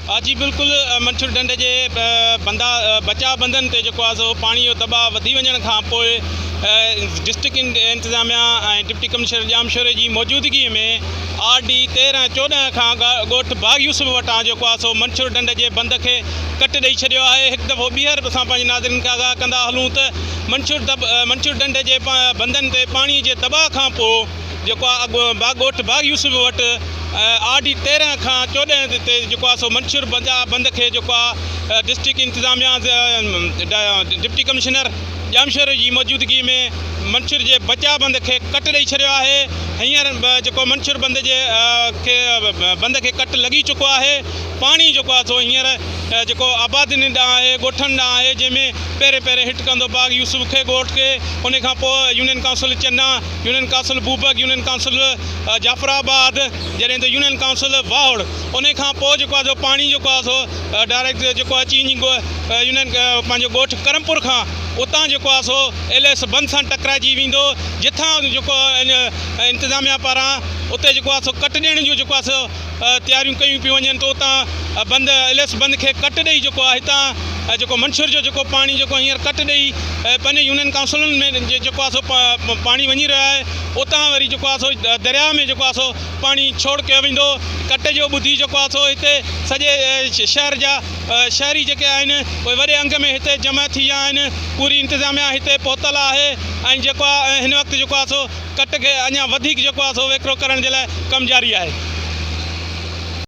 हाँ जी बिल्कुल मंसूर ढंढ जे बचा बंधन ते जेको आहे सो पाणी जो दबाव वधी वञण खां पोइ डिस्ट्रिक्ट इंतज़ामिया ऐं डिप्टी कमिश्नर जामशोरे जी मौजूदगी में RD 13-14 खां ॻोठ बाग यूसुफ वटां जेको आहे सो मंसूर ढंढ जे बंद खे कट ॾेई छॾियो आहे। हिकु दफ़ो ॿीहर असां पंहिंजे नाज़रीन खां आगाह कंदा हलूं त मंसूर ढंढ जे बंधन ते पाणी जे दबाव खां पोइ जेको आहे ॻोठ बाग यूसुफ वटि RD 13-14 ते जेको आहे सो मंसूर बंद खे जेको आहे डिस्ट्रिक्ट इंतज़ामिया डिप्टी कमिश्नर जामशोर जी मौजूदगी में मंसूर जे बचा बंद खे कट ॾेई छॾियो आहे। हींअर जेको मंसूर बंद खे कट लॻी चुको आहे। पाणी जेको आहे सो हींअर जेको आबादियुनि ॾांहुं आहे ॻोठनि ॾांहुं आहे, जंहिंमें पहिरें हिट कंदो बाग यूसुफ खे ॻोठ खे, उन खां पोइ union council Channa, union council Bubak, union council Jafarabad, जॾहिं त यूनियन काउंसिल वाउड़, उन खां पोइ जेको आहे सो पाणी जेको आहे सो डायरेक्ट जेको अची वञी यूनियन पंहिंजो ॻोठ करमपुर खां उतां जेको आहे सो LS बंद सां टकराइजी वेंदो, जिथां जेको इंतज़ामिया पारां उते जेको आहे सो कट ॾियण जो जेको आहे सो तयारियूं कयूं पियूं वञनि, त उतां LS बंद खे कट ॾेई जेको आहे हितां जेको मंसूर जो जेको पाणी जेको हींअर कट ॾेई पंहिंजे यूनियन काउंसिलुनि में जेको आहे सो पाणी वञी रहियो आहे, उतां वरी जेको आहे सो दरिया में जेको आहे सो पाणी छोड़ कयो वेंदो। कट जो ॿुधी जेको आहे सो हिते सॼे शहर जा शहरी जेके आहिनि उहे वॾे अंग में हिते जमा थी विया आहिनि। पूरी इंतज़ामिया हिते पहुतल आहे ऐं जेको आहे हिन वक़्तु जेको आहे सो कट खे अञा वधीक जेको आहे सो वेकिरो करण जे लाइ कमु जारी आहे।